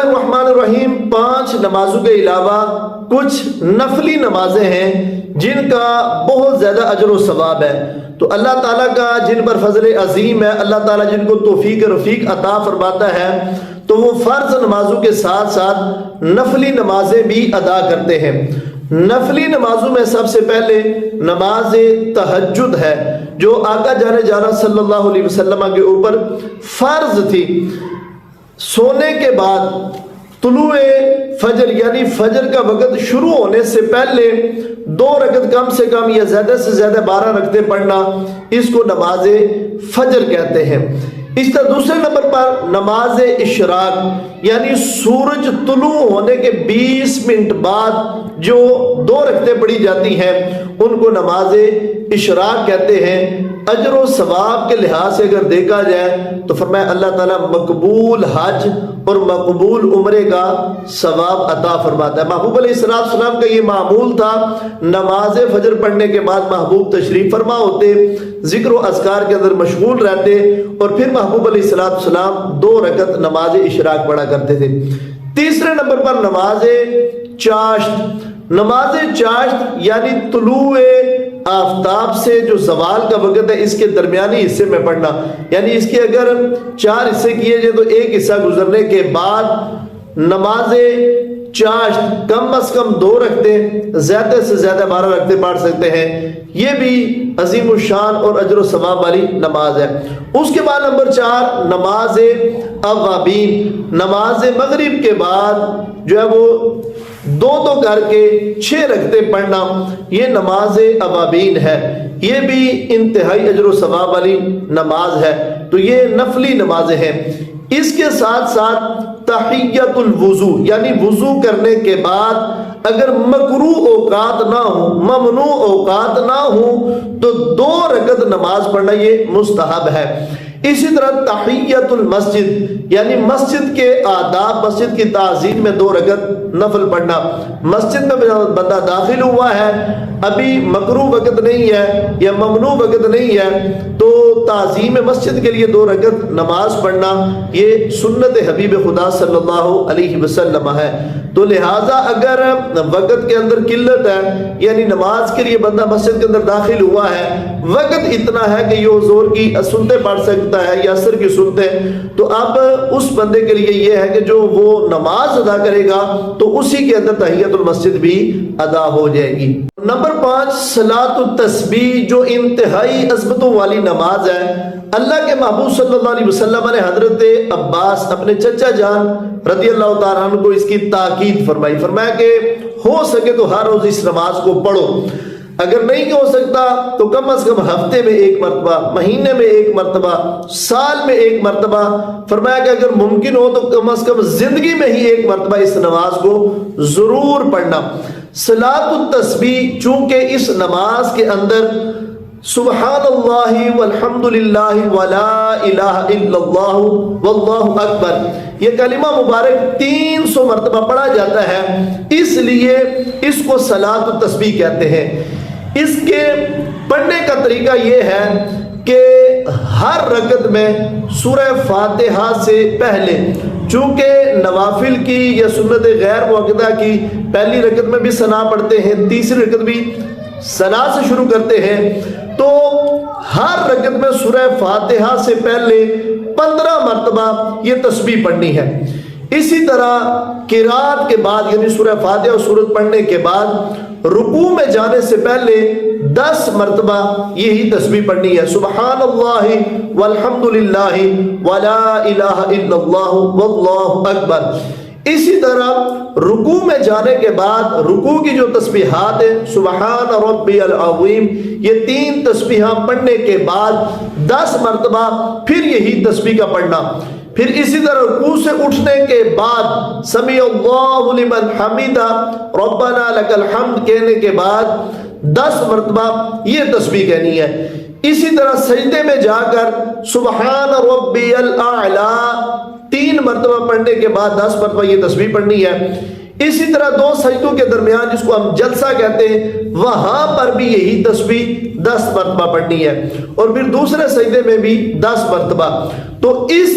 الرحمن الرحیم 5 نمازوں کے علاوہ کچھ نفلی نمازیں ہیں جن کا بہت زیادہ اجر و ثواب ہے. تو اللہ تعالیٰ کا جن پر فضل عظیم ہے، اللہ تعالیٰ جن کو توفیق رفیق عطا فرماتا ہے تو وہ فرض نمازوں کے ساتھ ساتھ نفلی نمازیں بھی ادا کرتے ہیں. نفلی نمازوں میں سب سے پہلے نماز تہجد ہے جو آقا جانا صلی اللہ علیہ وسلم کے اوپر فرض تھی. سونے کے بعد طلوع فجر یعنی فجر کا وقت شروع ہونے سے پہلے 2 رکعت کم سے کم یا زیادہ سے زیادہ 12 رکعتیں پڑھنا، اس کو نماز فجر کہتے ہیں. اس طرح دوسرے نمبر پر نماز اشراق یعنی سورج طلوع ہونے کے 20 منٹ بعد جو 2 رکعتیں پڑھی جاتی ہیں ان کو نماز اشراق کہتے ہیں. اجر و ثواب کے لحاظ سے اگر دیکھا جائے تو فرمایا اللہ تعالیٰ مقبول حج اور مقبول عمرے کا ثواب عطا فرماتا ہے. محبوب علیہ السلام کا یہ معمول تھا، نماز فجر پڑھنے کے بعد محبوب تشریف فرما ہوتے، ذکر و اذکار کے اندر مشغول رہتے اور پھر محبوب علیہ السلام 2 رکعت نماز اشراق پڑھا کرتے تھے. تیسرے نمبر پر نماز چاشت. نماز چاشت یعنی طلوع آفتاب سے جو زوال کا وقت ہے اس کے درمیانی حصے میں پڑھنا، یعنی اس کے اگر 4 حصے کیے جائے تو ایک حصہ گزرنے کے بعد نماز چاشت کم از کم 2 رکعتیں زیادہ سے زیادہ 12 رکعتیں پڑھ سکتے ہیں. یہ بھی عظیم الشان اور اجر و ثواب والی نماز ہے. اس کے بعد نمبر 4 نماز اوابین. نماز مغرب کے بعد جو ہے وہ 2 کر کے 6 رکعتیں پڑھنا، یہ نماز اوابین ہے. یہ بھی انتہائی اجر و ثواب والی نماز ہے. تو یہ نفلی نمازیں ہیں. اس کے ساتھ ساتھ تحیت الوضو یعنی وضو کرنے کے بعد اگر مکروہ اوقات نہ ہوں، ممنوع اوقات نہ ہوں تو 2 رکعت نماز پڑھنا یہ مستحب ہے. اسی طرح تحیت المسجد یعنی مسجد کے آداب، مسجد کی تعظیم میں 2 رکعت نفل پڑھنا. مسجد میں بندہ داخل ہوا ہے، ابھی مکروہ وقت نہیں ہے یا ممنوع وقت نہیں ہے تو تعظیم مسجد کے لیے 2 رکعت نماز پڑھنا یہ سنت حبیب خدا صلی اللہ علیہ وسلم ہے. تو لہٰذا اگر وقت کے اندر قلت ہے یعنی نماز کے لیے بندہ مسجد کے اندر داخل ہوا ہے، وقت اتنا ہے کہ یہ زور کی سنتیں پڑھ سکتا ہے یا اثر کی سنتیں، تو اب اس بندے کے لیے یہ ہے کہ جو وہ نماز ادا کرے گا تو اسی کے اندر تحیت المسجد بھی ادا ہو جائے گی. نمبر 5 صلاۃ التسبیح جو انتہائی عظمتوں والی نماز ہے. اللہ کے محبوب صلی اللہ علیہ وسلم نے حضرت عباس اپنے چچا جان رضی اللہ تعالیٰ عنہ کو اس کی تاکید فرمائی. فرمایا کہ ہو سکے تو ہر روز اس نماز کو پڑھو، اگر نہیں ہو سکتا تو کم از کم ہفتے میں 1 مرتبہ، مہینے میں 1 مرتبہ، سال میں 1 مرتبہ. فرمایا کہ اگر ممکن ہو تو کم از کم زندگی میں ہی 1 مرتبہ اس نماز کو ضرور پڑھنا. صلاۃ التسبیح چونکہ اس نماز کے اندر سبحان اللہ والحمد للہ ولا الہ الا اللہ واللہ اکبر یہ کلمہ مبارک 300 مرتبہ پڑھا جاتا ہے، اس لیے اس کو صلاۃ التسبیح کہتے ہیں. اس کے پڑھنے کا طریقہ یہ ہے کہ ہر رکعت میں سورہ فاتحہ سے پہلے، چونکہ نوافل کی یا سنت غیر مؤکدہ کی پہلی رکعت میں بھی ثنا پڑھتے ہیں، تیسری رکعت بھی ثنا سے شروع کرتے ہیں، تو ہر رکعت میں سورہ فاتحہ سے پہلے 15 مرتبہ یہ تسبیح پڑھنی ہے. اسی طرح قرات کے بعد یعنی سورہ فاتحہ اور سورت پڑھنے کے بعد رکوع میں جانے سے پہلے 10 مرتبہ یہی تسبیح پڑھنی ہے، سبحان اللہ والحمد للہ ولا الہ الا اللہ واللہ اکبر. اسی طرح رکوع میں جانے کے بعد رکوع کی جو تسبیحات ہیں سبحان ربی العظیم یہ 3 تسبیحات پڑھنے کے بعد 10 مرتبہ پھر یہی تسبیح کا پڑھنا. پھر اسی طرح رکوع سے اٹھنے کے بعد سمیع اللہ لمن حمیدہ ربنا لک الحمد کہنے کے بعد 10 مرتبہ یہ تسبیح کہنی ہے. اسی طرح سجدے میں جا کر سبحان ربی الاعلی 3 مرتبہ پڑھنے کے بعد 10 مرتبہ یہ تسبیح پڑھنی ہے. اسی طرح 2 سجدوں کے درمیان جس کو ہم جلسہ کہتے ہیں وہاں پر بھی یہی تسبیح 10 مرتبہ پڑھنی ہے اور پھر دوسرے سجدے میں بھی 10 مرتبہ. تو اس